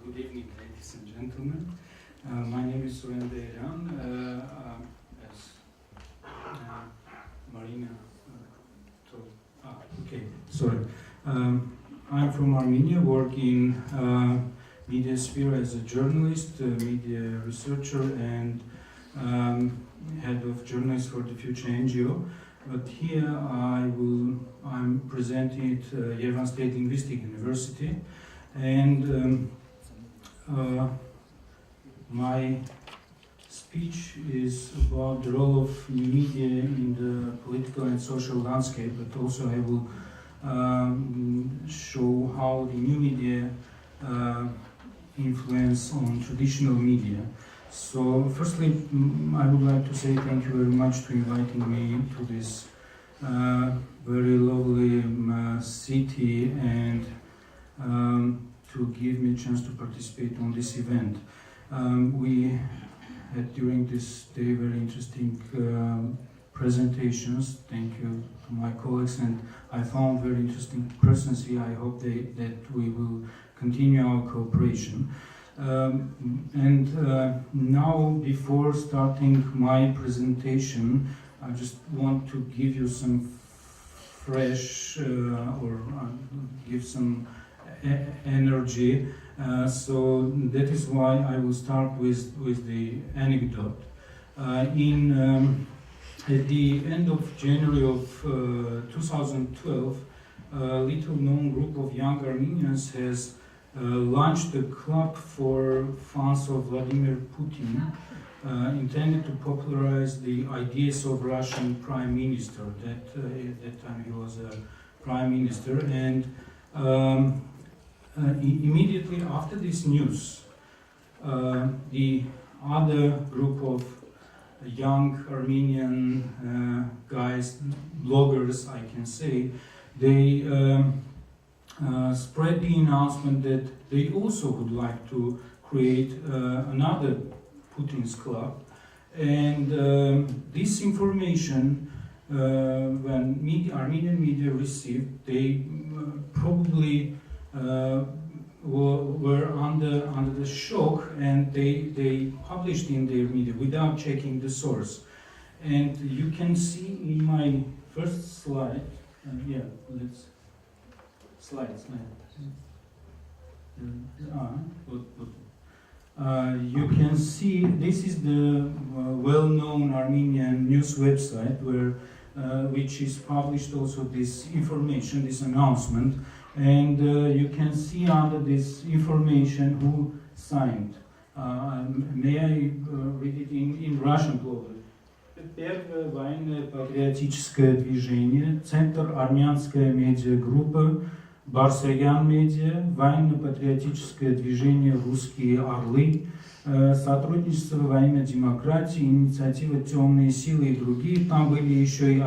Good evening, ladies and gentlemen. My name is Surena Degeryan. As Marina told, sorry. I'm from Armenia, work in media sphere as a journalist, media researcher, and head of Journalists for the Future NGO. But here I'm presenting at Yerevan State Linguistic University, and my speech is about the role of media in the political and social landscape, but also I will show how the new media influence on traditional media. So firstly, I would like to say thank you very much to inviting me to this very lovely city and to give me a chance to participate on this event. We had during this day very interesting presentations. Thank you to my colleagues, and I found very interesting persons here. I hope that we will continue our cooperation. Now, before starting my presentation, I just want to give you some fresh give some energy. So that is why I will start with the anecdote. At the end of January of 2012, a little known group of young Armenians has launched a club for fans of Vladimir Putin, intended to popularize the ideas of Russian Prime Minister. At that time he was a Prime Minister, and immediately after this news, the other group of young Armenian guys, bloggers I can say, they spread the announcement that they also would like to create another Putin's club. And this information, when Armenian media received, they probably were under the shock, and they published in their media without checking the source. And you can see in my first slide, you can see this is the well-known Armenian news website which is published also this information, this announcement, and you can see under this information who signed. May I read it in Russian probably? Первое военно-патриотическое движение, Центр армянская медиагруппа, Барсаян медиа, военно-патриотическое движение «Русские орлы», сотрудничество во имя демократии, инициатива «Темные силы» и другие. Там были еще и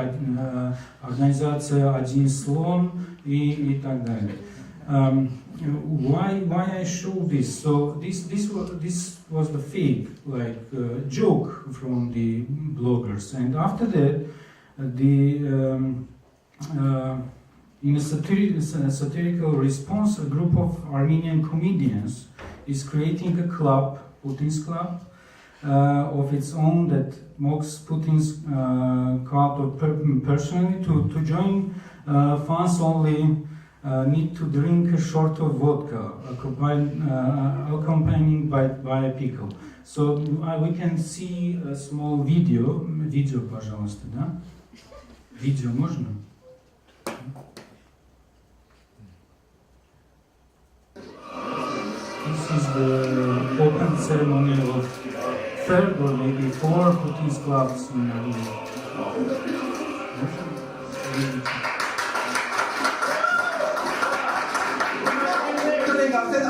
организация «Один слон» и так далее. Why I show this? So this was the fake, joke from the bloggers, and after that, in a satirical response, a group of Armenian comedians is creating a club, Putin's club, of its own that mocks Putin's cult of personally. To join, fans only need to drink a shot of vodka, accompanied by a pickle. So we can see a small video. Видео, пожалуйста, да? Видео можно? This is the open ceremony of third or maybe four Putin's clubs in Lviv.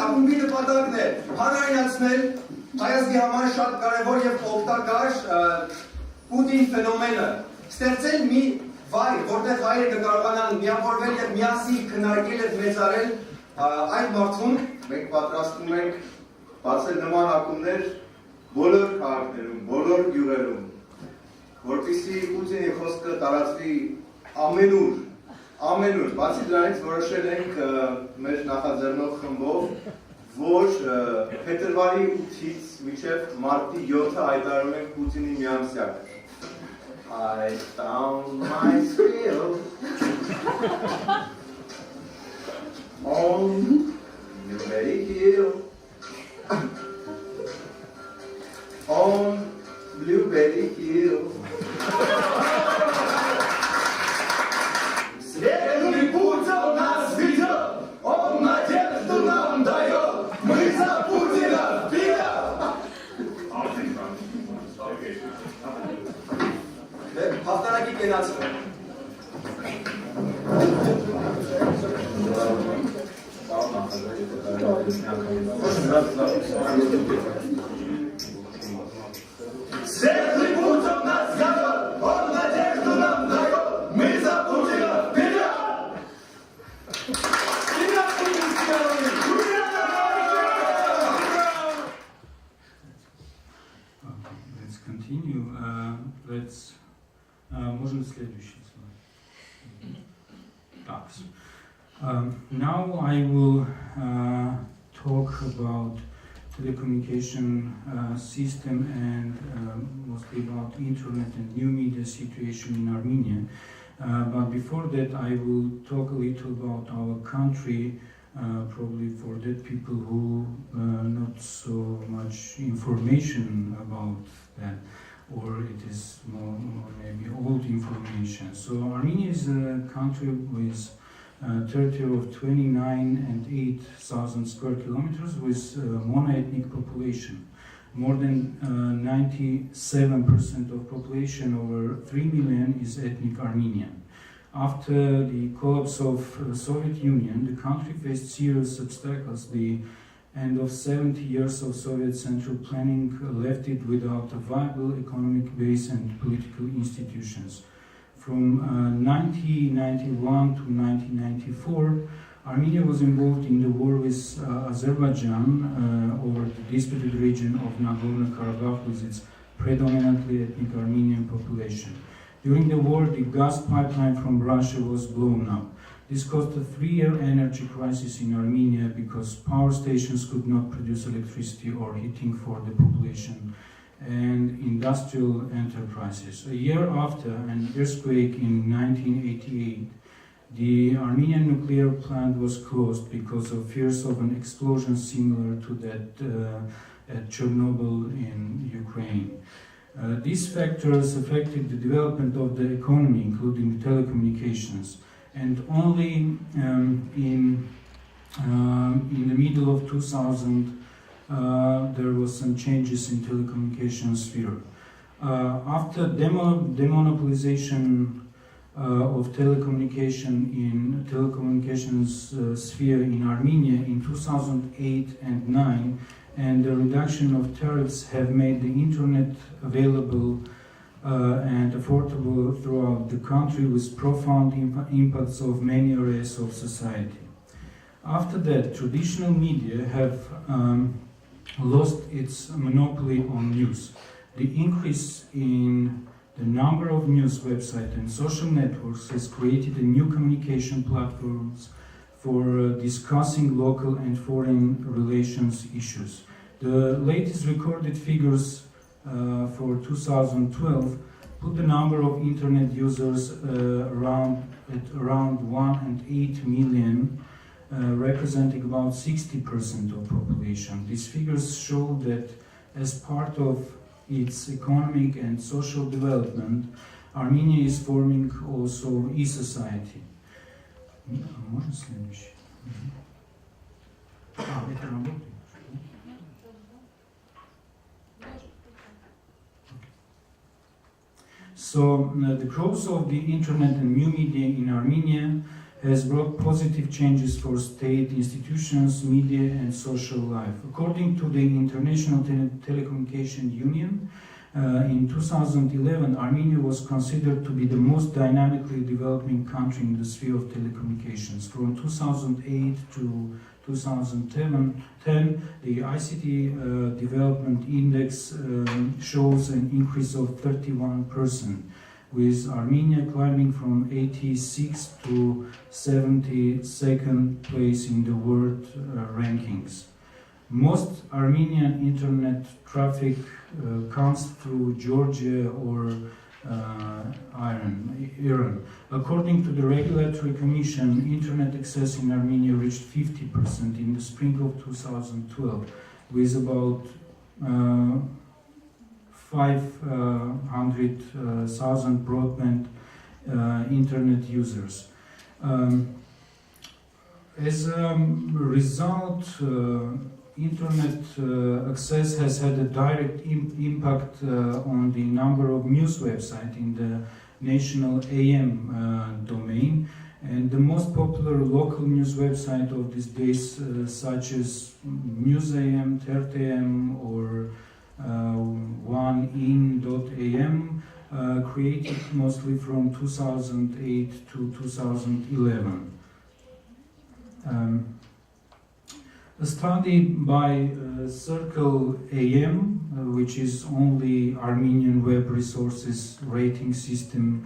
Ակումբի նպատակն է հանրայնացնել հայազգի համար շատ կարևոր եւ օգտակար Պուտին ֆենոմենը, ստեղծել մի վայր, որտեղ հայերը կարողանան միավորվել եւ միասին քննարկել եւ մեծարել այդ մարդուն։ Մենք պատրաստում ենք բացել նման ակումբներ բոլոր քաղաքներում, բոլոր գյուղերում, որպեսզի Պուտինի խոսքը տարածվի ամենուր, բացի դրանից որոշել ենք մեր նախաձեռնող խմբով որ փետրվարի 8-ից մինչև մարտի 7-ը հայտարարում ենք Պուտինի միամսյակը։ I found my skill on Blueberry Hill. On Blueberry Hill. Светлый путь он нас ведет, он надежду нам дает, мы за Путина вперед! Հաղթանակի կենացը։ Светлый путь он нас ведет, он надежду нам дает, мы за Путина вперед! Let's continue. Можно следующий слайд. Так. Now I will talk about telecommunication system and mostly about internet and new media situation in Armenia. But before that, I will talk a little about our country, probably for that people who not so much information about that, or it is more maybe old information. So Armenia is a country with territory of 29,800 square kilometers with monoethnic population. More than 97% of population, over 3 million, is ethnic Armenian. After the collapse of the Soviet Union, the country faced serious obstacles. The end of 70 years of Soviet central planning left it without a viable economic base and political institutions. From 1991 to 1994, Armenia was involved in the war with Azerbaijan over the disputed region of Nagorno-Karabakh with its predominantly ethnic Armenian population. During the war, the gas pipeline from Russia was blown up. This caused a 3-year energy crisis in Armenia because power stations could not produce electricity or heating for the population and industrial enterprises. A year after an earthquake in 1988, the Armenian nuclear plant was closed because of fears of an explosion similar to that at Chernobyl in Ukraine. These factors affected the development of the economy, including telecommunications. And only in the middle of 2000, there was some changes in telecommunications sphere. After demonopolization of telecommunications sphere in Armenia in 2008 and 2009, and the reduction of tariffs have made the internet available and affordable throughout the country with profound impacts of many areas of society. After that, traditional media have lost its monopoly on news. The increase in the number of news websites and social networks has created a new communication platforms for discussing local and foreign relations issues. The latest recorded figures for 2012 put the number of internet users around 1.8 million, representing about 60% of population. These figures show that as part of its economic and social development, Armenia is forming also e-society. Можно следующий? Это работает? So the growth of the internet and new media in Armenia has brought positive changes for state institutions, media and social life. According to the International Telecommunication Union, in 2011, Armenia was considered to be the most dynamically developing country in the sphere of telecommunications. From 2008 to 2010, the ICT Development Index shows an increase of 31%, with Armenia climbing from 86th to 72nd place in the world rankings. Most Armenian internet traffic comes through Georgia or Iran. According to the Regulatory Commission, internet access in Armenia reached 50% in the spring of 2012, with about 500,000 broadband internet users. As a result, internet access has had a direct impact on the number of news websites in the national AM domain, and the most popular local news website of these days, such as NewsAM, TRTM, or OneIn.am, created mostly from 2008 to 2011. A study by Circle AM, which is only Armenian web resources rating system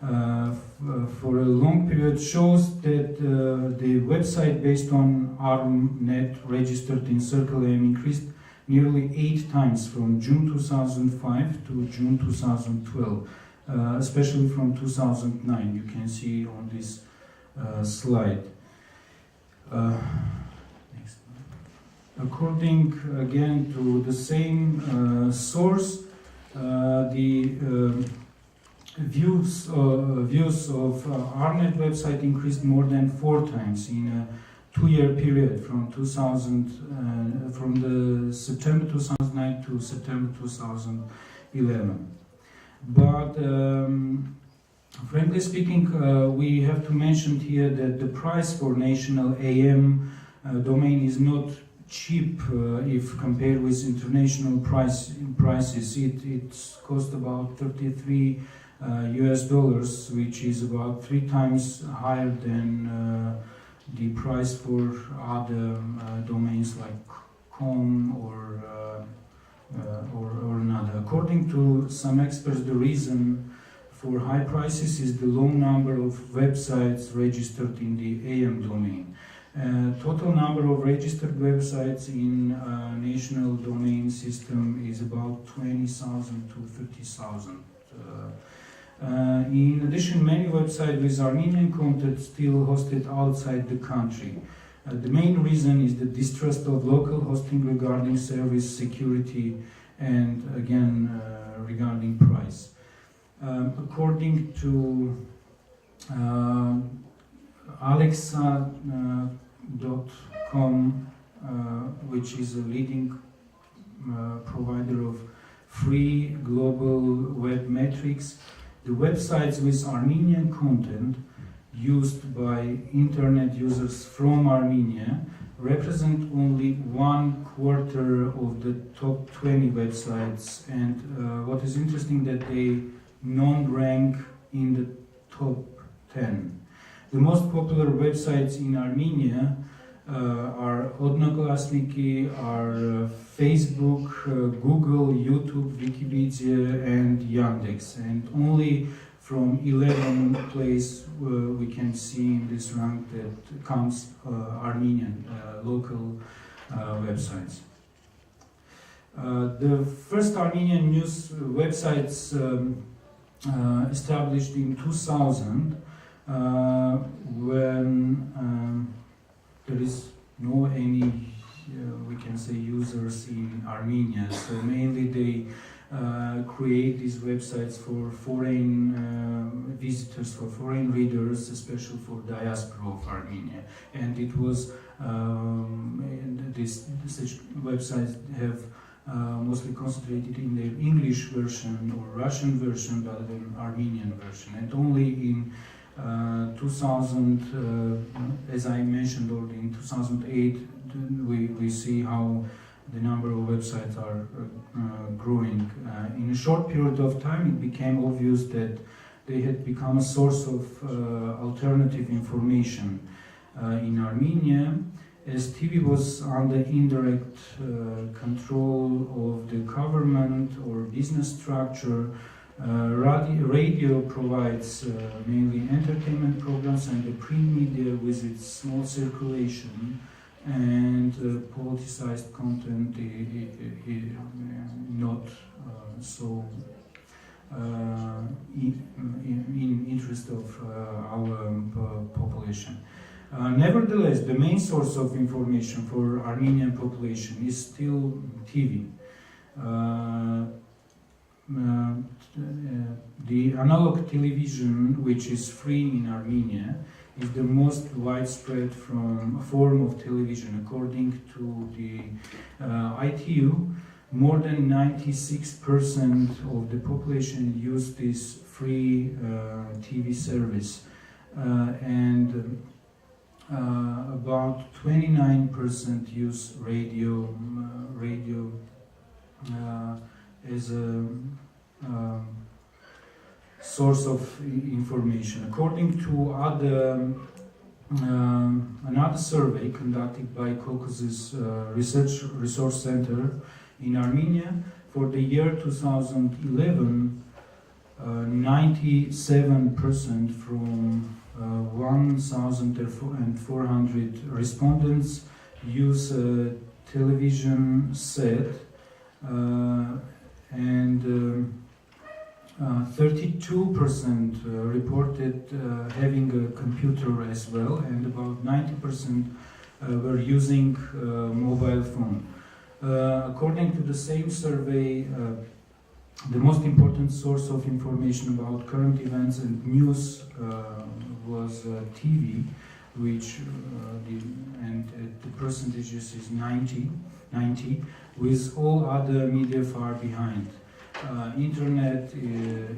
for a long period, shows that the website based on ARMNet registered in Circle AM increased nearly 8 times from June 2005 to June 2012, especially from 2009. You can see on this slide. According again to the same source, the views of ARNet website increased more than 4 times in a 2-year period from the September 2009 to September 2011. But frankly speaking, we have to mention here that the price for national AM domain is not cheap if compared with international prices. It cost about $33 US, which is about 3 times higher than the price for other domains like .com or another. According to some experts, the reason for high prices is the low number of websites registered in the AM domain. Total number of registered websites in national domain system is about 20,000 to 30,000. In addition, many websites with Armenian content still hosted outside the country. The main reason is the distrust of local hosting regarding service security and again regarding price. According to Alexa.com, which is a leading provider of free global web metrics, the websites with Armenian content used by internet users from Armenia represent only 1/4 of the top 20 websites, and what is interesting that they non-rank in the top 10. The most popular websites in Armenia are Odnoklassniki, are Facebook, Google, YouTube, Wikipedia, and Yandex. And only from 11th place we can see in this rank that comes Armenian local websites. The first Armenian news websites established in 2000 when there is no any we can say users in Armenia, so mainly they create these websites for foreign visitors, for foreign readers, especially for diaspora of Armenia. And it was such websites have mostly concentrated in their English version or Russian version rather than Armenian version. And only in 2000, as I mentioned already, in 2008, we see how the number of websites are growing. In a short period of time, it became obvious that they had become a source of alternative information in Armenia, as TV was under indirect control of the government or business structure. Radio provides mainly entertainment programs, and the print media, with its small circulation, and politicized content not so in interest of our population. Nevertheless, the main source of information for Armenian population is still TV. The analog television, which is free in Armenia, is the most widespread form of television. According to the ITU, more than 96% of the population use this free TV service, and about 29% use radio as a source of information. According to another survey conducted by Caucasus Resource Center in Armenia for the year 2011, 97% from 1,400 respondents use a television set, and 32% reported having a computer as well, and about 90% were using mobile phone. According to the same survey, the most important source of information about current events and news was TV, which the percentages is 90, with all other media far behind. Internet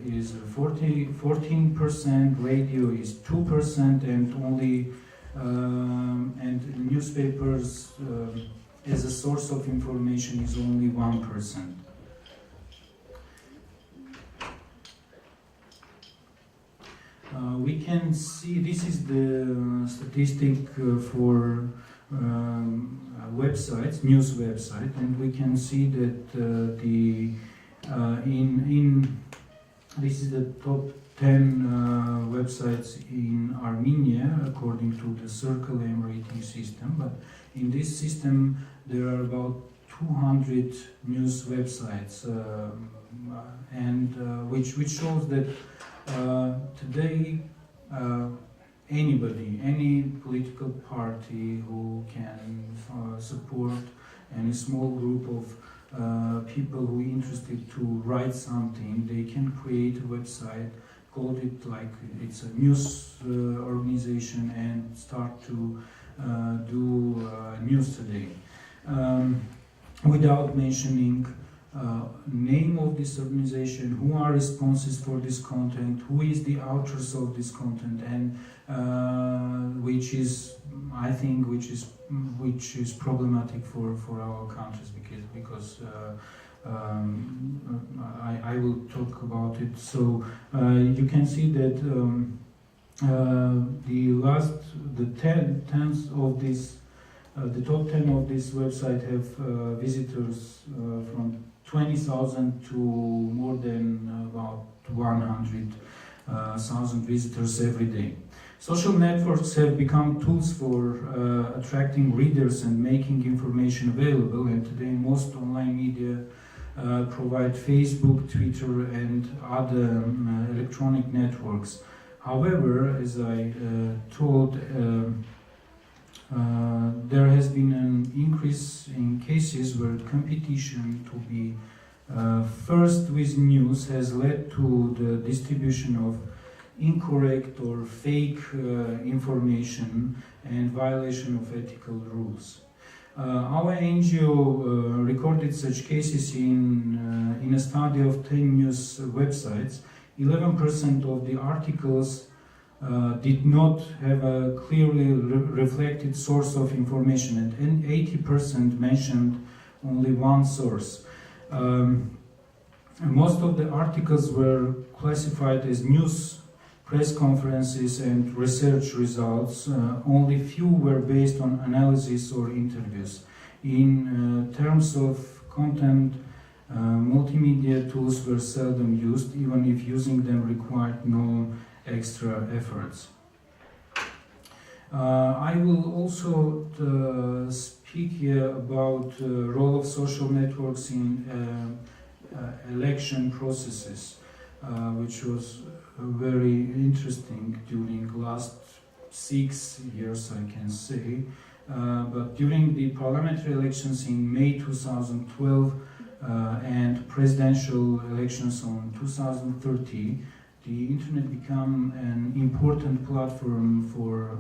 is 14%, radio is 2%, and only and newspapers as a source of information is only 1%. We can see, this is the statistic for websites, news website, and we can see that this is the top 10 websites in Armenia according to the Circle M rating system. But in this system there are about 200 news websites, and which shows that today anybody, any political party who can support any small group of people who are interested to write something, they can create a website, call it like it's a news organization, and start to do news today, without mentioning name of this organization, who are responsible for this content, who is the authors of this content, and which is, I think, which is problematic for our countries, because I will talk about it. So you can see that the top 10 of this website have visitors from 20,000 to more than about 100,000 visitors every day. Social networks have become tools for attracting readers and making information available, and today most online media provide Facebook, Twitter, and other electronic networks. However, as I told, there has been an increase in cases where competition to be first with news has led to the distribution of incorrect or fake information and violation of ethical rules. Our NGO recorded such cases in a study of 10 news websites. 11% of the articles did not have a clearly reflected source of information, and 80% mentioned only one source. Most of the articles were classified as news, press conferences, and research results. Only few were based on analysis or interviews. In terms of content, multimedia tools were seldom used, even if using them required no extra efforts. I will also speak here about the role of social networks in election processes, which was very interesting during last 6 years, I can say. But during the parliamentary elections in May 2012 and presidential elections on 2030, the internet became an important platform for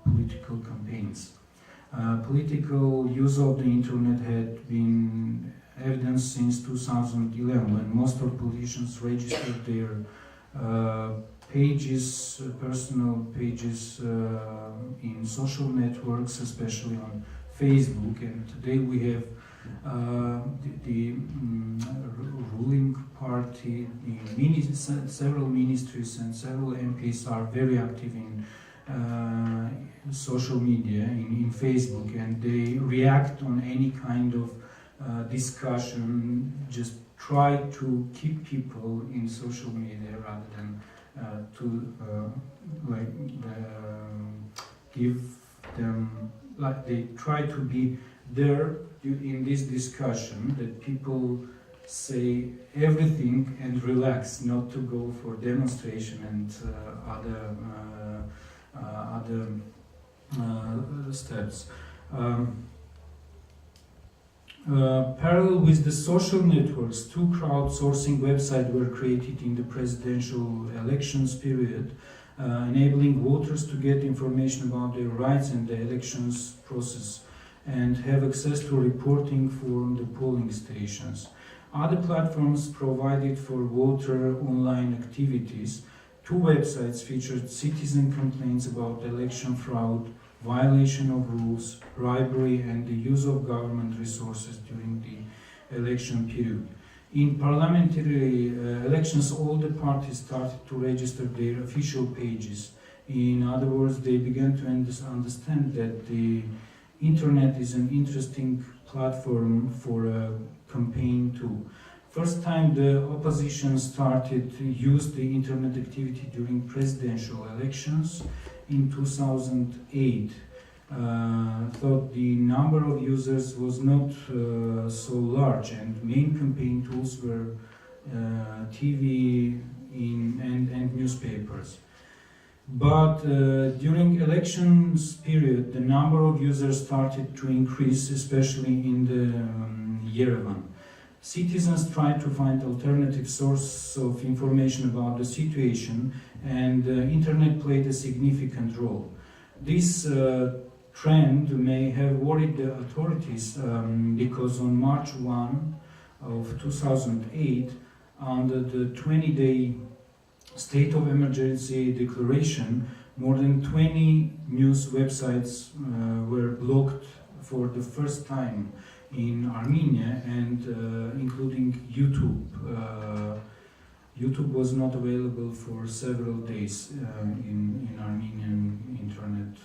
political campaigns. Political use of the internet had been evident since 2011, when most of politicians registered their pages, personal pages in social networks, especially on Facebook. And today we have the ruling party, several ministries and several MPs are very active in social media, in Facebook, and they react on any kind of discussion, just try to keep people in social media rather than to give them, like they try to be there in this discussion, that people say everything and relax, not to go for demonstration and other steps. Parallel with the social networks, 2 crowdsourcing websites were created in the presidential elections period, enabling voters to get information about their rights and the elections process and have access to reporting from the polling stations. Other platforms provided for voter online activities. 2 websites featured citizen complaints about election fraud, violation of rules, bribery, and the use of government resources during the election period. In parliamentary elections, all the parties started to register their official pages. In other words, they began to understand that the internet is an interesting platform for a campaign too. First time the opposition started to use the internet activity during presidential elections in 2008. Thought the number of users was not so large, and main campaign tools were TV and newspapers. But during elections period, the number of users started to increase, especially in the Yerevan. Citizens tried to find alternative source of information about the situation, and the internet played a significant role. This trend may have worried the authorities because on March 1 of 2008, under the 20-day state of emergency declaration, more than 20 news websites were blocked for the first time in Armenia, and including YouTube. YouTube was not available for several days in Armenian internet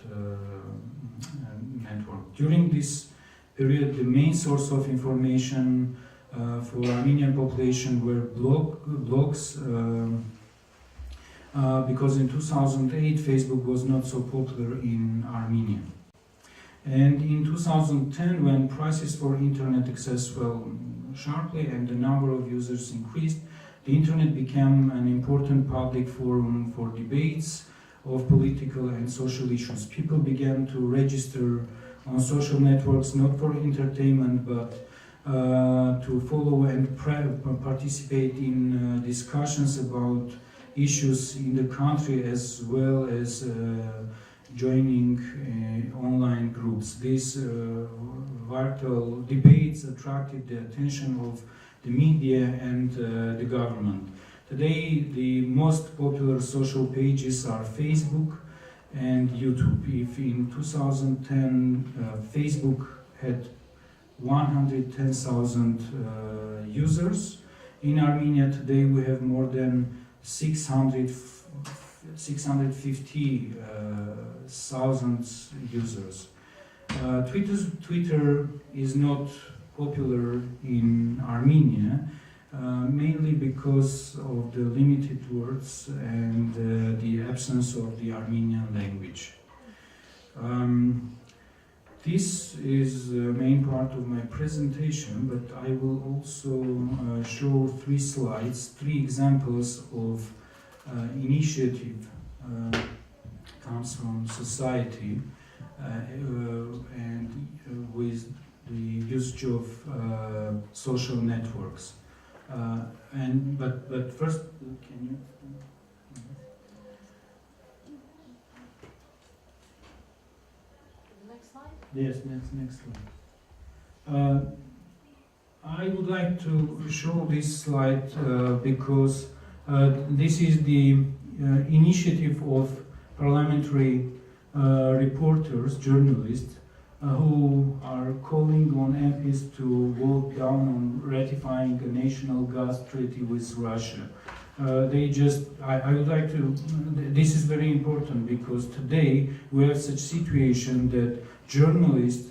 network. During this period, the main source of information for Armenian population were blogs, because in 2008 Facebook was not so popular in Armenia. And in 2010, when prices for internet access fell sharply and the number of users increased, the internet became an important public forum for debates of political and social issues. People began to register on social networks not for entertainment, but to follow and participate in discussions about issues in the country, as well as joining online groups. These vital debates attracted the attention of the media and the government. Today, the most popular social pages are Facebook and YouTube. If in 2010 Facebook had 110,000 users, in Armenia today we have more than 650,000 users. Twitter is not popular in Armenia, mainly because of the limited words and the absence of the Armenian language. This is the main part of my presentation, but I will also show 3 slides, 3 examples of initiative comes from society and with the usage of social networks. But first, can you? Next slide? Yes, next slide. I would like to show this slide because this is the initiative of parliamentary reporters, journalists, who are calling on MPs to vote down on ratifying a national gas treaty with Russia. I would like to, this is very important because today we have such situation that journalists,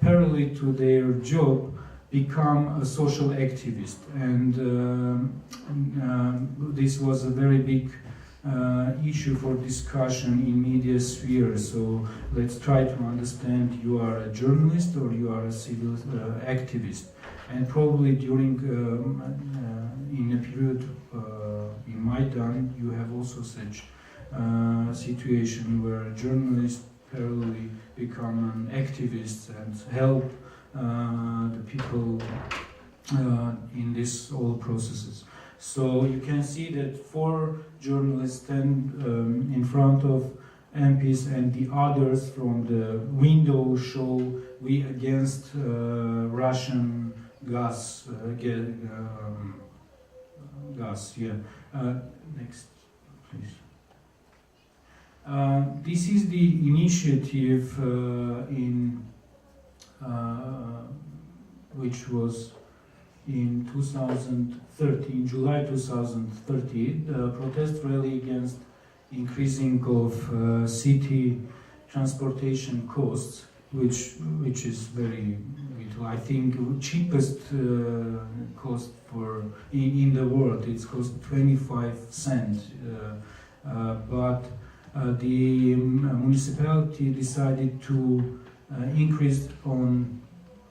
parallel to their job, become a social activist, and this was a very big issue for discussion in media sphere. So let's try to understand, you are a journalist or you are a civil activist, and probably during in a period in Maidan you have also such situation where journalists parallelly become an activist and help the people in this all processes. So you can see that 4 journalists stand in front of MPs, and the others from the window show we against Russian gas. Gas. Yeah. Next, please. This is the initiative in which was in 2013, July 2013, protest rally against increasing of city transportation costs, which is very little. I think cheapest cost for in the world, it's cost 25 cents, but the municipality decided to increase on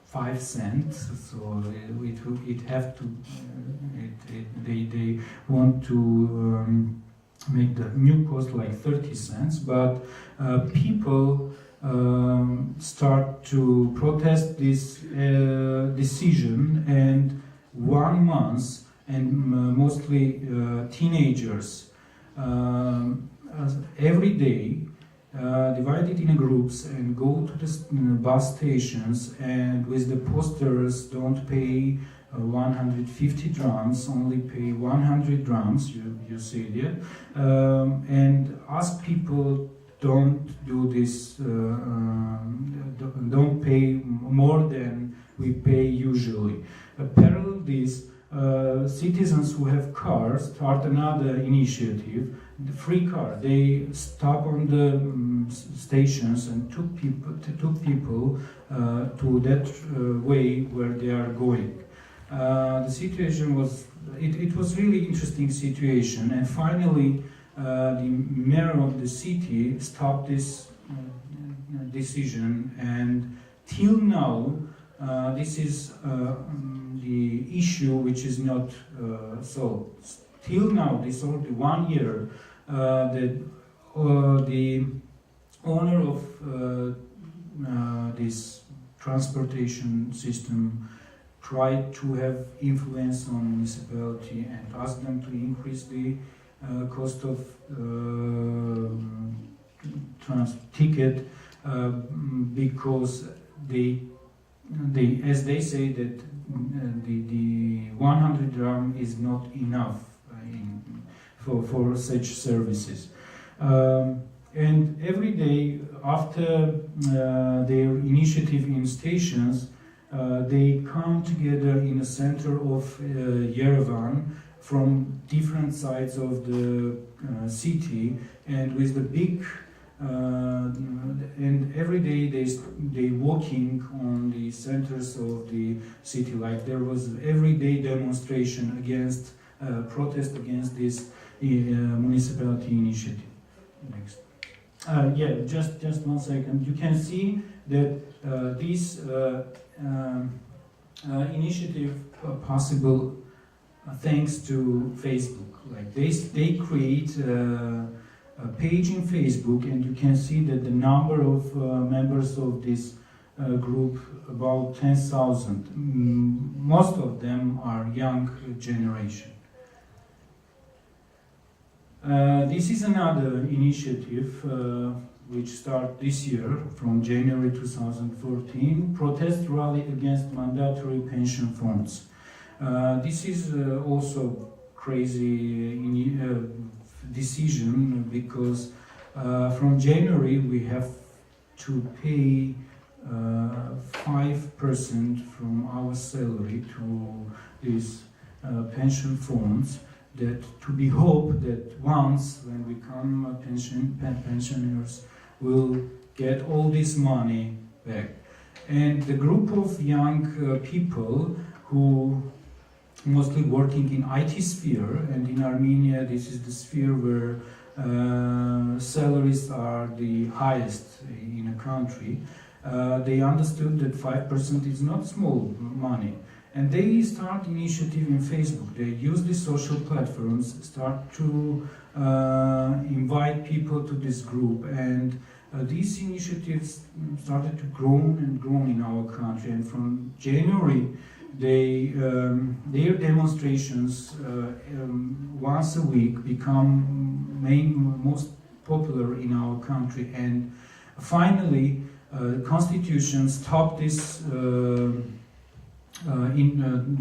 5 cents, so it have to. They want to make the new cost like 30 cents, but people start to protest this decision, and 1 month, and mostly teenagers, every day. Divided in groups and go to the bus stations, and with the posters, don't pay 150 drams, only pay 100 drams, you see there, and ask people don't do this, don't pay more than we pay usually. Parallel this, citizens who have cars start another initiative, the free car. They stop on the stations and took people to that way where they are going. The situation was, it was really interesting situation, and finally the mayor of the city stopped this decision, and till now this is the issue which is not solved. Till now, this already 1 year, the owner of this transportation system tried to have influence on municipality and asked them to increase the cost of ticket because they, as they say, that the 100 dram is not enough for such services. And every day after their initiative in stations, they come together in the center of Yerevan from different sides of the city, and with the big and every day they walking on the centers of the city, like there was everyday demonstration against protest against this municipality initiative. Next. Yeah, just 1 second. You can see that this initiative possible thanks to Facebook. Like they create a page in Facebook, and you can see that the number of members of this group, about 10,000. Most of them are young generation. This is another initiative which started this year from January 2014, protest rally against mandatory pension funds. This is also crazy decision because from January we have to pay 5% from our salary to these pension funds, that to be hoped that once when we become pensioners will get all this money back. And the group of young people who mostly working in IT sphere, and in Armenia this is the sphere where salaries are the highest in a country, they understood that 5% is not small money. And they start initiative in Facebook. They use the social platforms, start to invite people to this group, and these initiatives started to grow and grow in our country. And from January, their demonstrations once a week become most popular in our country. And finally, the Constitution stopped this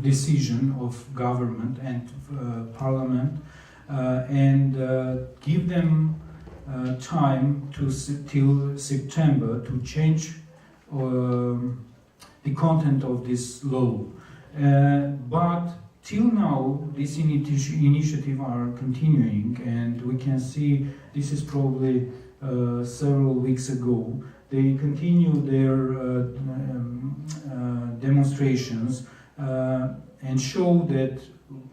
decision of government and parliament and give them time till September to change the content of this law. But till now, this initiative are continuing, and we can see this is probably several weeks ago. They continue their demonstrations and show that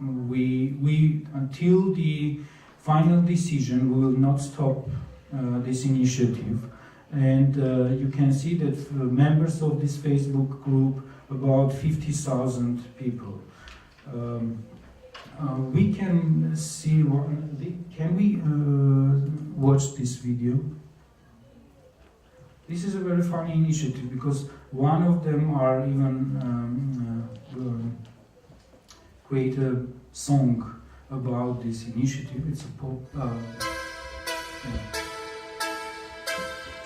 we until the final decision, we will not stop this initiative. And you can see that members of this Facebook group, about 50,000 people. We can see, can we watch this video? This is a very funny initiative because one of them are even create a song about this initiative. It's a pop. Yeah.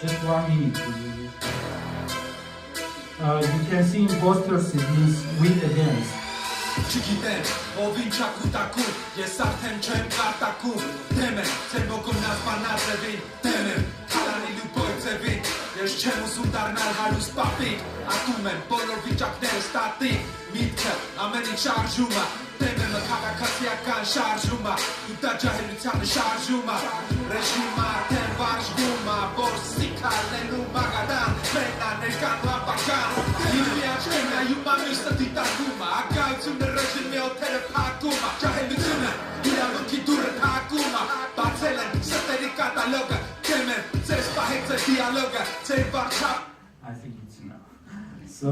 Just 1 minute. You can see in posters it means with against. Chiquiten, ovincha kutaku, yesartem chem kartaku, temen, cebogom nas banazevin, temen, kalani lupoicevin, yeszczemu sundarnal halus papik, atumen, polorvichak del statik, mitke, ameni charjuma, temen, kakakasiakan charjuma, utajahilitan charjuma, rejima, ten varjuma, borsika, lenu magadan, mena, nekan, lapakan, Ilmiaczenia, jumamista titakuma, agajcum ne reżimie o terepakuma, czahemicuna, ilanuki dure takuma, bacelen, seteri kataloga, kemen, cespahece dialoga, cevarczap. I think it's enough. So,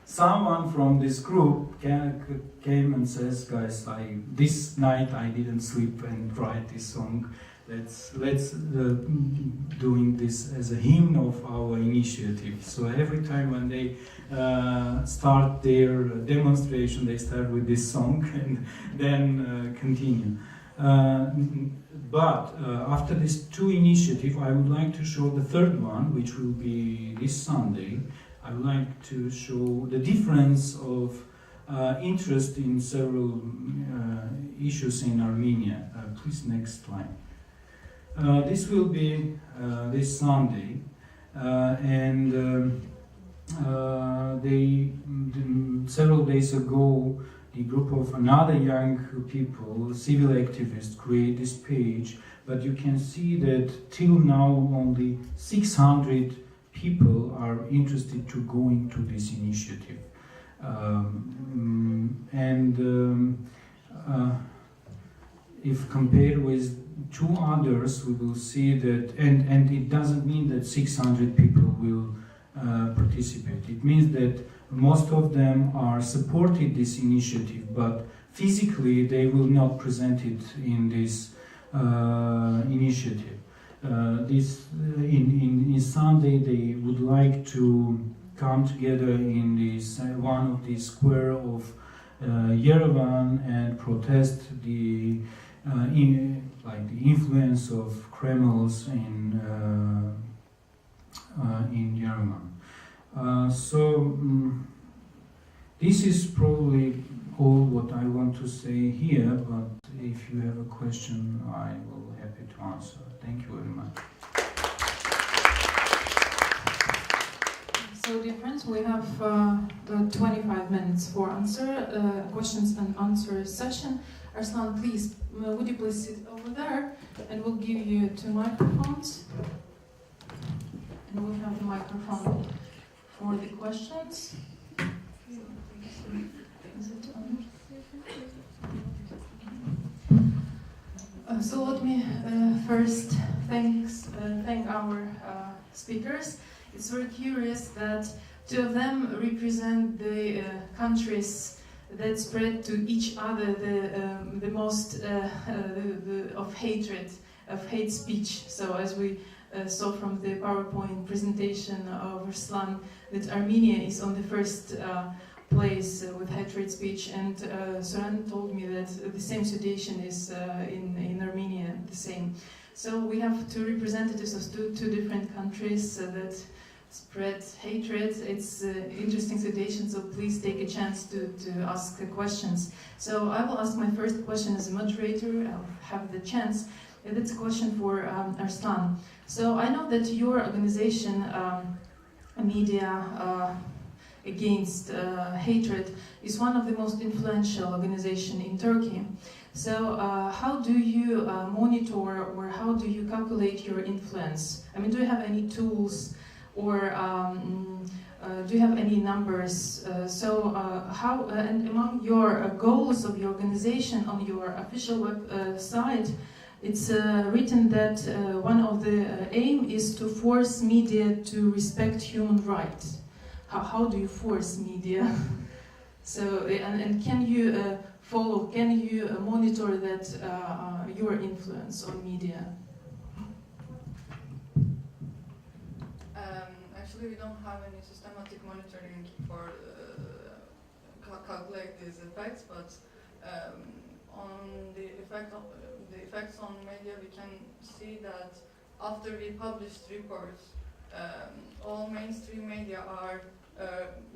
someone from this group came and says, guys, this night I didn't sleep and write this song. Let's doing this as a hymn of our initiative. So every time when they start their demonstration, they start with this song and then continue. But after these two initiatives, I would like to show the third one, which will be this Sunday. I would like to show the difference of interest in several issues in Armenia. Please, next slide. This will be this Sunday, and several days ago, the group of another young people, civil activists, create this page, but you can see that till now only 600 people are interested to go into this initiative. if compared with two others, we will see that, and it doesn't mean that 600 people will participate. It means that most of them are supported this initiative, but physically they will not present it in this initiative. In Sunday they would like to come together in this one of the square of Yerevan and protest the influence of Kreml's in Yerevan. This is probably all what I want to say here, but if you have a question, I will be happy to answer. Thank you very much. So, dear friends, we have 25 minutes for questions and answer session. Arslan, please, would you please sit over there, and we'll give you 2 microphones. And we have the microphone for the questions. Is it on? So let me first thank our speakers. It's very curious that 2 of them represent the countries that spread to each other the most of hatred, of hate speech. So as we saw from the PowerPoint presentation of Ruslan, that Armenia is on the first place with hatred speech, and Surena told me that the same situation is in Armenia, the same. So we have 2 representatives of two different countries that spread hatred. It's an interesting situation, so please take a chance to ask questions. So I will ask my first question as a moderator. I'll have the chance. And it's a question for Arslan. So I know that your organization, Medіа Against Hatred, is one of the most influential organizations in Turkey. So how do you monitor, or how do you calculate your influence? I mean, do you have any tools, or do you have any numbers? How, and among your goals of your organization on your official website, it's written that one of the aim is to force media to respect human rights. How do you force media? So, and can you follow, can you monitor that your influence on media? Actually, we don't have any systematic monitoring for calculate these effects, but on the effects on media, we can see that after we published reports, all mainstream media are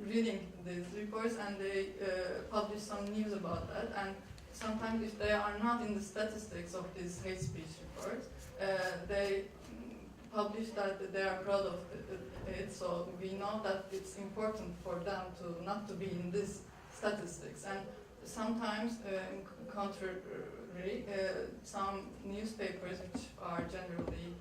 reading these reports, and they publish some news about that. And sometimes, if they are not in the statistics of these hate speech reports, they publish that they are proud of it. So we know that it's important for them to not to be in these statistics. And sometimes, contrary, some newspapers, which are generally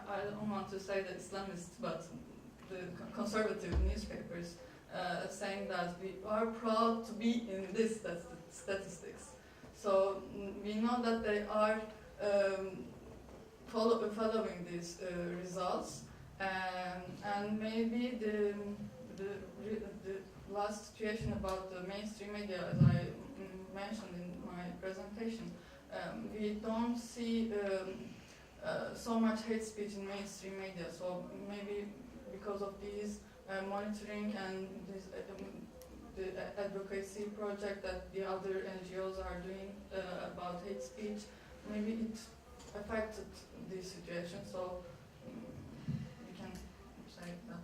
I don't want to say the Islamist, but the conservative newspapers saying that we are proud to be in this statistics. So we know that they are following these results, and maybe the last situation about the mainstream media, as I mentioned in my presentation, we don't see so much hate speech in mainstream media. So maybe because of these monitoring and this, the advocacy project that the other NGOs are doing about hate speech, maybe it affected this situation. So we can say that.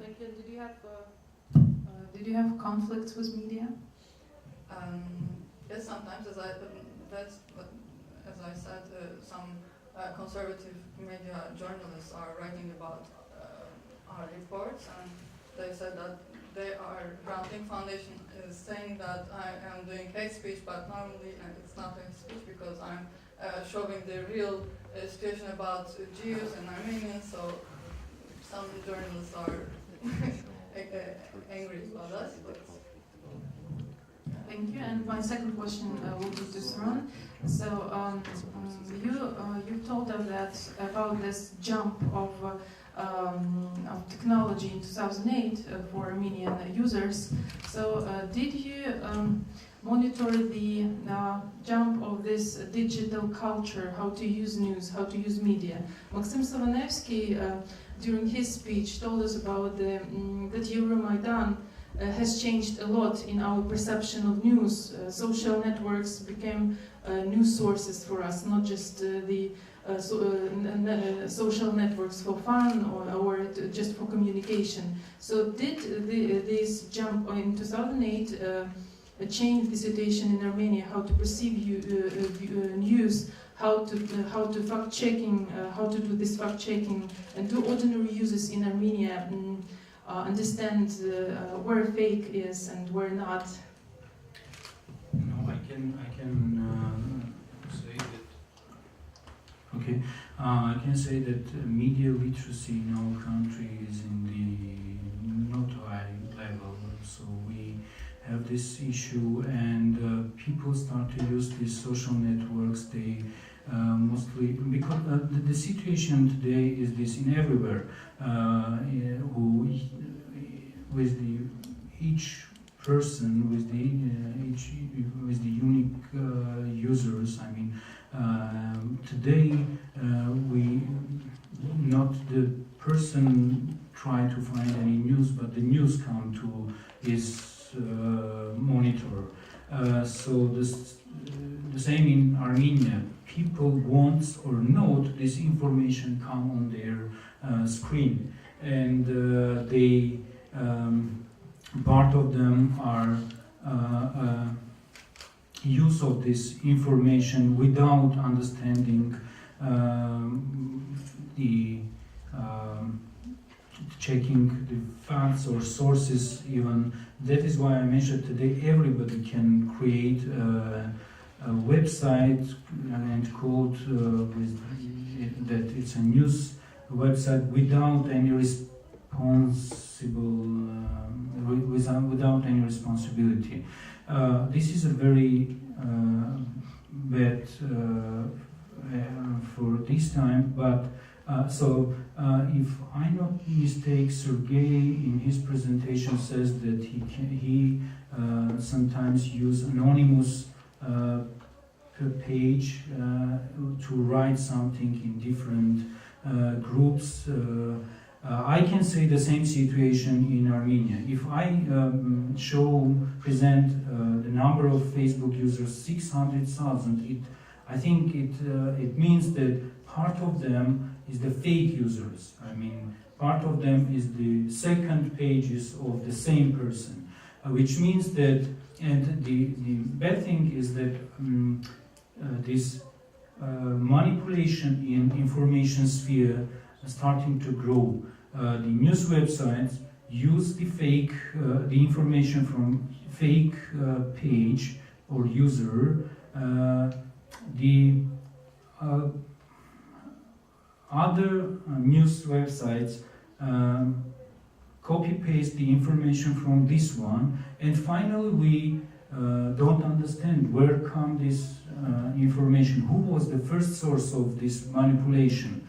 Like, did you have conflicts with media? Yes, sometimes, as I said, some conservative media journalists are writing about our reports, and they said that they are Grounding Foundation is saying that I am doing hate speech, but normally it's not hate speech because I'm showing the real situation about Jews and Armenians. So some journalists are angry about us. But Thank you. And my second question will be to Surena. So you told us that about this jump of technology in 2008 for Armenian users. So did you monitor the jump of this digital culture, how to use news, how to use media? Максим Саваневський, during his speech, told us about that Euromaidan has changed a lot in our perception of news. Social networks became news sources for us, not just the social networks for fun or just for communication. So did this jump in 2008 change the situation in Armenia, how to perceive news, how to fact checking, how to do this fact checking, and do ordinary users in Armenia understand where fake is and where not? No, I can say that. Okay, I can say that media literacy in our country is in the not high level. So we have this issue, and people start to use these social networks. They mostly because the situation today is this in everywhere. With each person with the unique users. I mean, today we not the person try to find any news, but the news come to his monitor. So the same in Armenia. People want or note this information come on their screen, and they part of them are use of this information without understanding the checking the facts or sources even. That is why I mentioned today everybody can create a website and code with that it's a news website without any without any responsibility. This is a very bad for this time, but if I not mistake, Sergey in his presentation says that he sometimes use anonymous page to write something in different groups. I can say the same situation in Armenia. If I present the number of Facebook users, 600,000, I think it means that part of them is the fake users. I mean, part of them is the second pages of the same person, which means that, and the bad thing is that this manipulation in information sphere starting to grow. The news websites use the fake, the information from fake page or user. The other news websites copy-paste the information from this one, and finally we don't understand where come this information, who was the first source of this manipulation.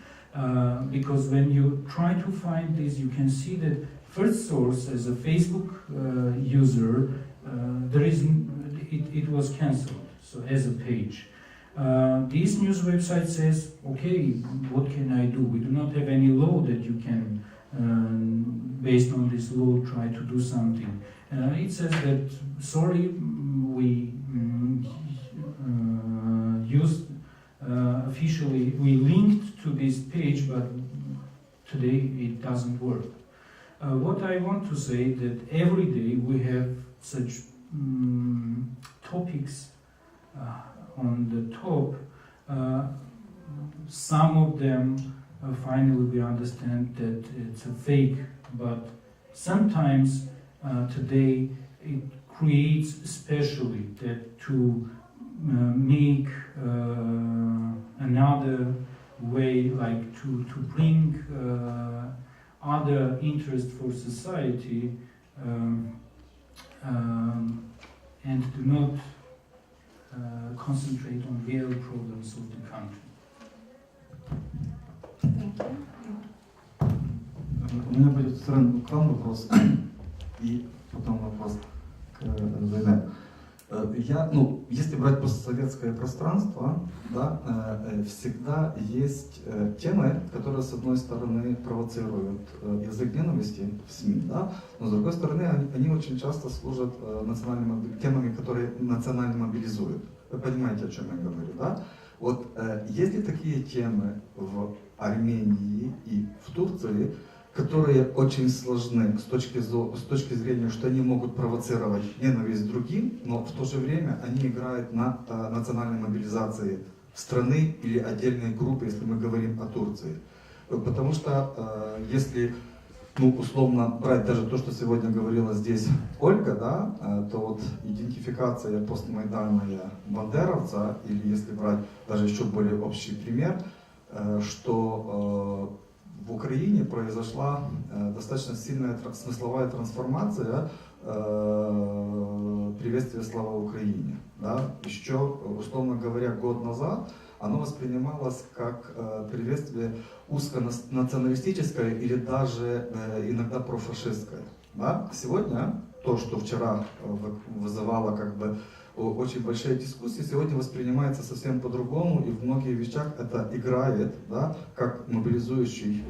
Because when you try to find this, you can see that first source as a Facebook user, it was cancelled, so as a page. This news website says, okay, what can I do? We do not have any law that you can, based on this law, try to do something. It says that, sorry, we used officially, we linked to this page, but today it doesn't work. What I want to say that every day we have such topics on the top. Some of them finally we understand that it's a fake, but sometimes today it creates especially that to make another way, like to bring other interest for society and do not concentrate on real problems of the country. Thank you. У меня будет к вам вопрос и потом вопрос к Зайне. Если брать постсоветское пространство, да, всегда есть темы, которые, с одной стороны, провоцируют язык ненависти в СМИ, да, но с другой стороны, они очень часто служат темами, которые национально мобилизуют. Вы понимаете, о чем я говорю, да? Вот есть ли такие темы в Армении и в Турции, которые очень сложны с точки зрения, что они могут провоцировать ненависть другим, но в то же время они играют на национальной мобилизации страны или отдельной группы, если мы говорим о Турции. Потому что если, условно брать даже то, что сегодня говорила здесь Ольга, да, то вот идентификация постмайданная бандеровца, или если брать даже еще более общий пример, что в Украине произошла достаточно сильная смысловая трансформация приветствия «Слава Украине». Да? Еще, условно говоря, год назад оно воспринималось как приветствие узконационалистическое или даже иногда профашистское. Да? Сегодня то, что вчера вызывало очень большие дискуссии, сегодня воспринимается совсем по-другому, и в многих вещах это играет, да, как мобилизующий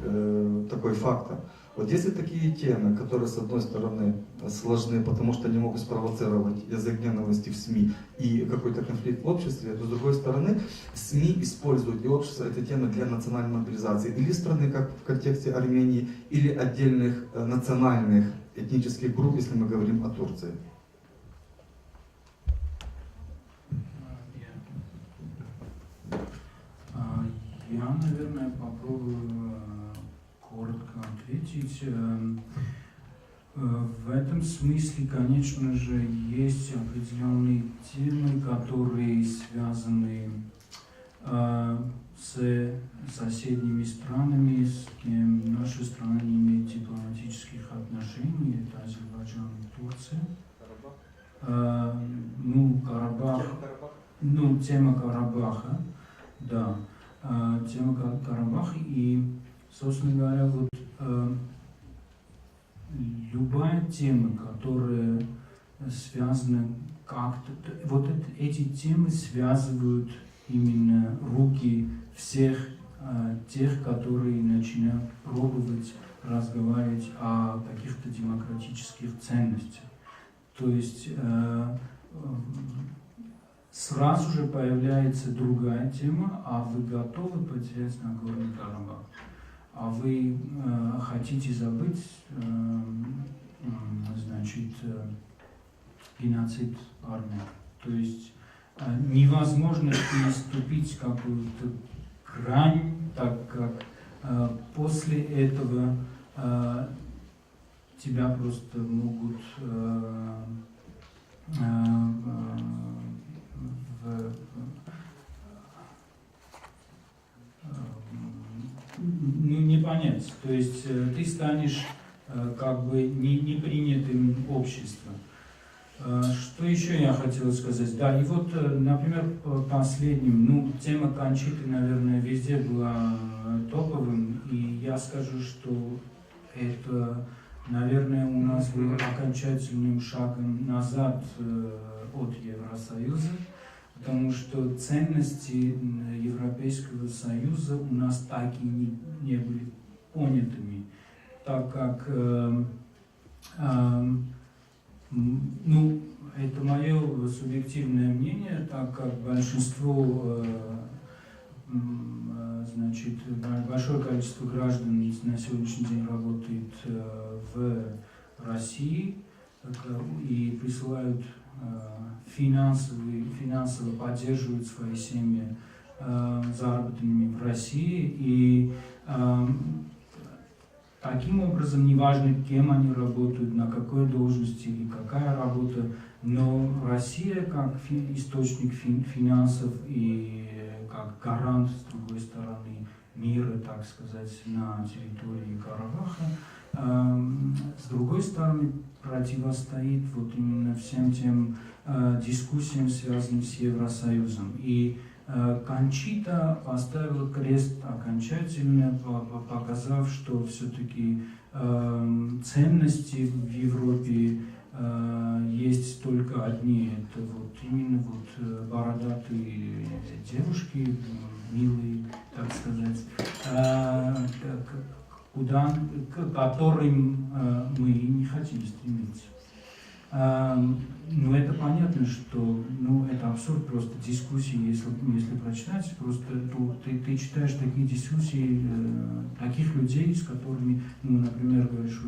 такой фактор. Вот если такие темы, которые с одной стороны сложны, потому что они могут спровоцировать язык ненависти в СМИ и какой-то конфликт в обществе, то с другой стороны СМИ используют и общество эти темы для национальной мобилизации или страны, как в контексте Армении, или отдельных национальных этнических групп, если мы говорим о Турции. Я, наверное, попробую коротко ответить. В этом смысле, конечно же, есть определенные темы, которые связаны с соседними странами, с кем наша страна не имеет дипломатических отношений. Это Азербайджан и Турция. Карабах. Тема Карабаха. Да, тема Карабаха, и, собственно говоря, вот любая тема, которая связана как-то, вот эти темы связывают именно руки всех тех, которые начинают пробовать разговаривать о каких-то демократических ценностях. То есть сразу же появляется другая тема, а вы готовы потерять Нагорный Карабах, а вы хотите забыть, геноцид армян. То есть невозможно переступить какую-то грань, так как после этого тебя просто могут не понять. То есть ты станешь непринятым обществом. Что еще я хотел сказать? Да, и вот, например, последним, тема Кончиты, наверное, везде была топовым, и я скажу, что это, наверное, у нас был окончательным шагом назад от Евросоюза, потому что ценности Европейского Союза у нас так и не были понятыми, так как это мое субъективное мнение, так как большинство, большое количество граждан на сегодняшний день работает в России и присылают финансово поддерживают свои семьи заработанными в России, и таким образом, неважно, кем они работают, на какой должности или какая работа, но Россия как источник финансов и как гарант, с другой стороны, мира, так сказать, на территории Карабаха. С другой стороны, противостоит вот именно всем тем дискуссиям, связанным с Евросоюзом. И Кончита поставила крест окончательно, показав, что все-таки ценности в Европе есть только одни. Это вот именно вот бородатые девушки, милые, так сказать, к которым мы не хотим стремиться. Ну, это понятно, что это абсурд просто дискуссии, если прочитать, просто ты читаешь такие дискуссии таких людей, с которыми, например, говоришь,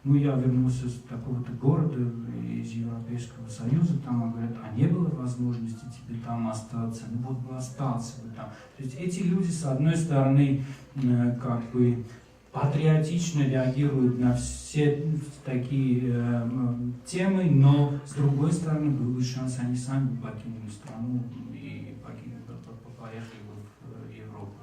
я вернулся с такого-то города, из Европейского Союза, там говорят, а не было возможности тебе там остаться, вот бы остался бы там. То есть эти люди, с одной стороны, как бы патриотично реагируют на все такие темы, но с другой стороны был бы шанс, они сами покинули страну и поехали в Европу.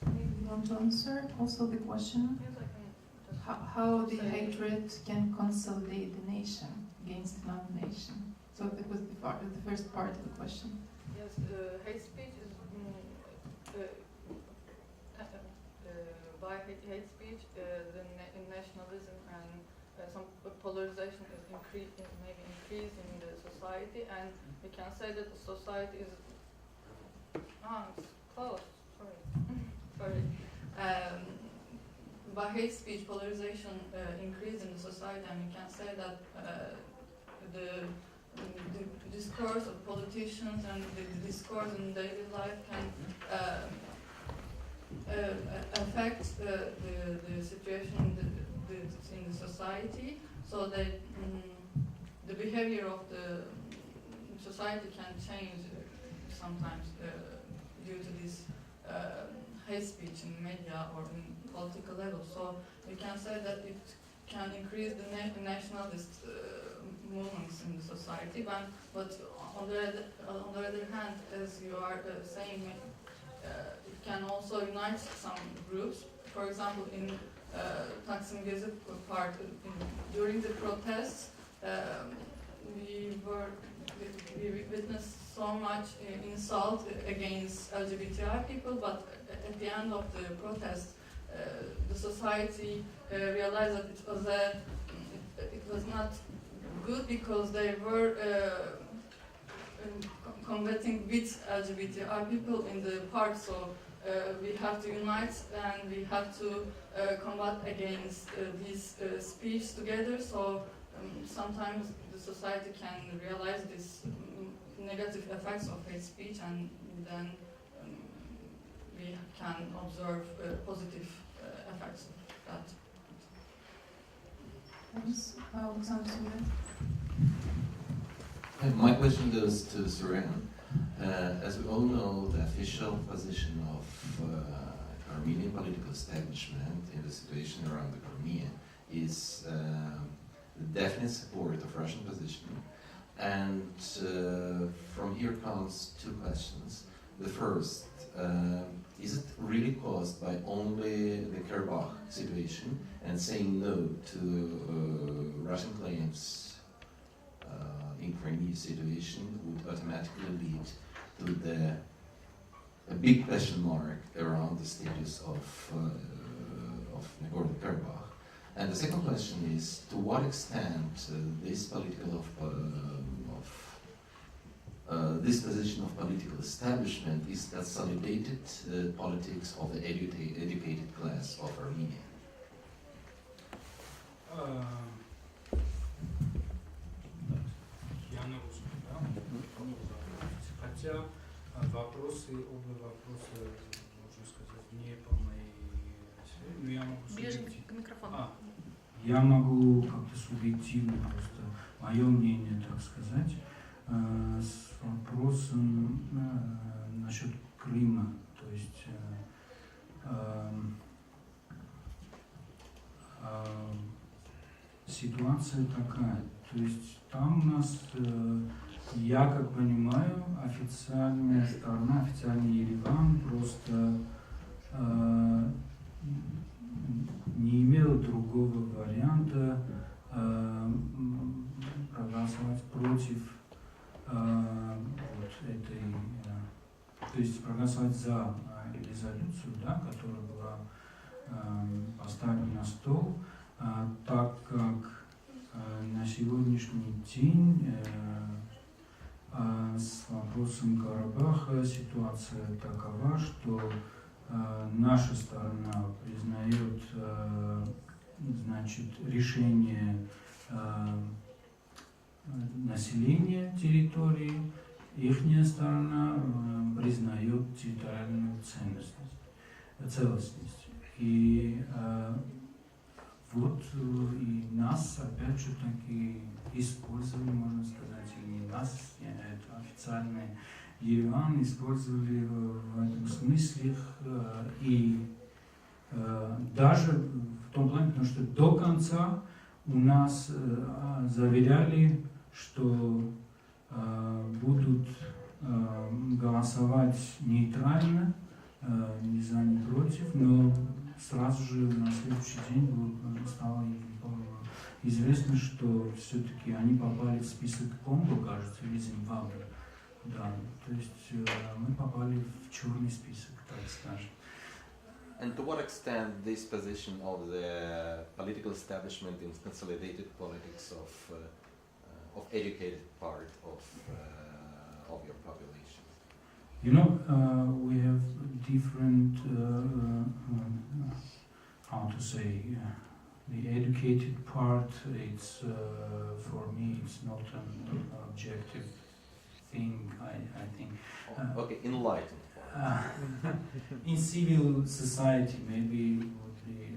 You want to answer also the question? Yes, I can just How the hatred can consolidate the nation against another nation? So that was the first part of the question. Yes, hate speech is by hate speech, the nationalism and some polarization is maybe increased in the society, and we can say that the society is it's closed. Sorry. By hate speech, polarization increased in the society, and we can say that the discourse of politicians and the discourse in daily life can affect the situation in the society, so that the behavior of the society can change sometimes due to this hate speech in media or in political level. So we can say that it can increase the nationalist movements in the society, but on the other hand, as you are saying, it can also unite some groups. For example, in Taksim Gezi part, during the protests, we witnessed so much insult against LGBTI people, but at the end of the protest, the society realized that it was not good, because they were combating with LGBTI people in the park. So we have to unite, and we have to combat against this speech together. So sometimes the society can realize this negative effects of hate speech, and then we can observe positive effects of that. Thanks. Alexander Surena. My question goes to Surena. As we all know, the official position of Armenian political establishment in the situation around the Crimea is the definite support of Russian position. And from here comes two questions. The first, is it really caused by only the Karabakh situation, and saying no to Russian claims in Crimea situation would automatically lead to a big question mark around the status of Nagorno-Karabakh? And the second question is, to what extent this this position of political establishment is consolidated politics of the educated class of Armenia? Я на русском, да? Хотя вопросы, оба вопроса, можно сказать, не по моей сфере, но я могу субъективно. Я могу как-то субъективно просто мое мнение, так сказать, с вопросом насчет Крыма, то есть ситуация такая, то есть там у нас Я как понимаю, официальная сторона, официальный Ереван просто не имел другого варианта проголосовать против вот этой, то есть проголосовать за резолюцию, да, которая была поставлена на стол, так как на сегодняшний день с вопросом Карабаха ситуация такова, что наша сторона признает, значит, решение населения территории, ихняя сторона признает территориальную целостность. И вот и нас опять же таки использовали, можно сказать, и не нас, это официальный Ереван использовали в этом смысле, и даже в том плане, потому что до конца у нас заверяли, что будут голосовать нейтрально, ни за, ни против, но сразу же на следующий день стало известно, что все-таки они попали в список Конго, кажется, или Зимбабве. Да, то есть мы попали в черный список, так скажем. And to what extent this position of the political establishment in consolidated politics of educated part of your population? You know, we have different, how to say, the educated part, it's, for me, it's not an objective thing, I think. Okay, enlightened. In civil society, maybe would be.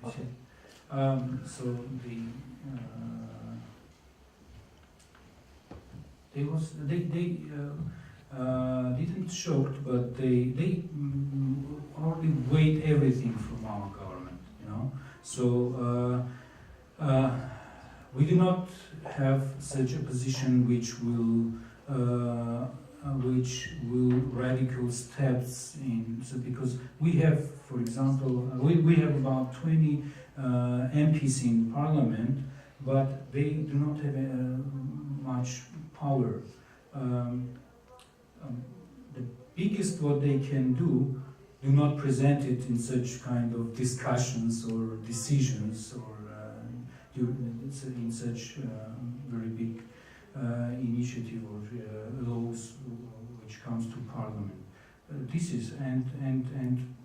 Okay. So they didn't shocked, but they hardly wait everything from our government, you know. So we do not have such a position which will radical steps in, so because we have, for example, we have about 20 MPs in parliament, but they do not have much power. The biggest what they can do not present it in such kind of discussions or decisions or in such very big initiative or laws which comes to parliament. This is and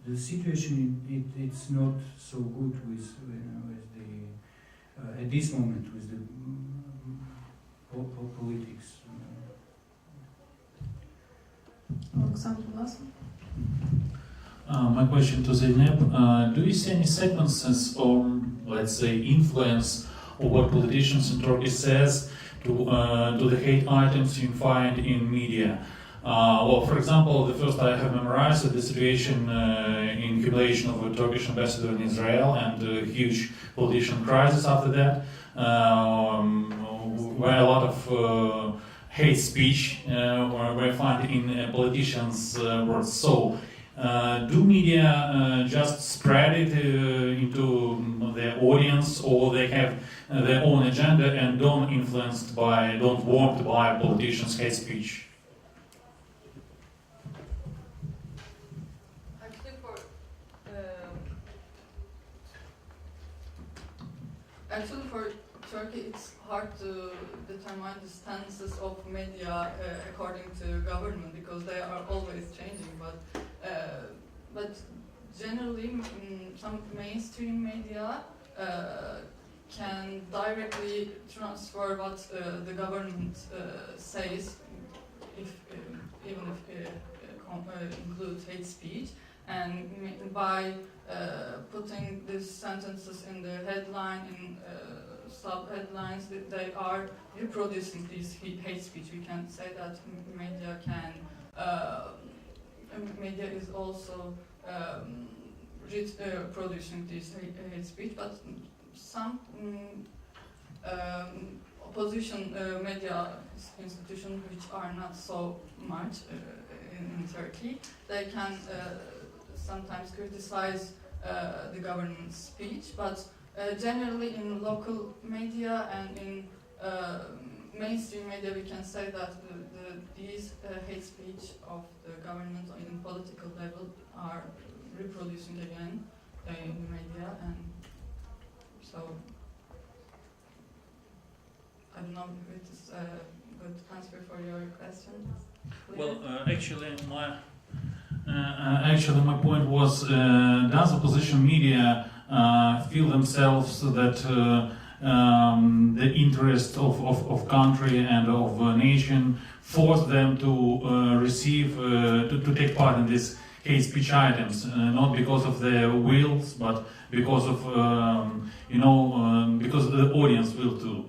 the situation it's not so good with the at this moment with the politics. My question to Zeynep, do you see any sequences or, let's say, influence of what politicians in Turkey says to the hate items you find in media? Well, for example, the first I have memorized the situation in humiliation of a Turkish ambassador in Israel and a huge political crisis after that, where a lot of hate speech were found in politicians' words. So, do media just spread it into their audience, or they have their own agenda and don't warmed by politicians' hate speech? Actually, for Turkey, it's hard to determine the stances of media according to government because they are always changing. But generally, some mainstream media can directly transfer what the government says, even if it includes hate speech, and by putting these sentences in the headline, in sub-headlines, they are reproducing these hate speech. We can say that media is also producing this hate speech, but some opposition media institutions, which are not so much in Turkey, they can sometimes criticize the government's speech, but generally in local media and in mainstream media we can say that these hate speech of the government in political level are reproducing again in the media, and so I don't know if it is a good answer for your question. Well, actually my point was, does opposition media feel themselves that the interest of country and of nation force them to receive, to take part in these hate speech items, not because of their wills, but because of, because the audience will too,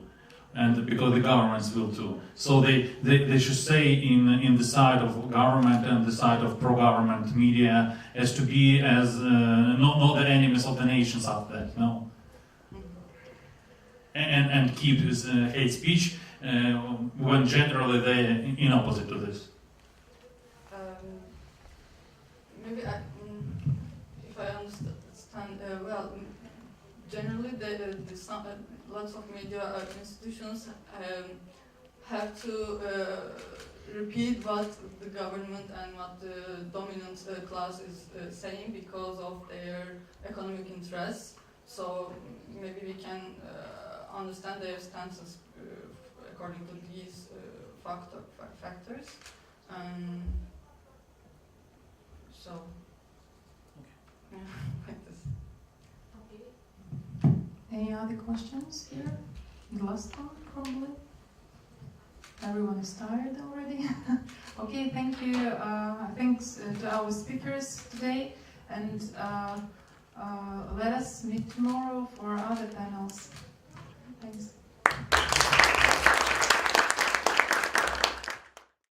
and because the governments will too. So they should stay in the side of government and the side of pro-government media as to be as not the enemies of the nations out there, no? And keep this hate speech when generally they're in opposite to this. Maybe if I understand well, generally lots of media institutions have to repeat what the government and what the dominant class is saying because of their economic interests. So maybe we can understand their stances according to these factors. So, yeah, like this. Any other questions here? The last one, probably. Everyone is tired already. Okay, thank you. Thanks to our speakers today, and let us meet tomorrow for other panels. Thanks.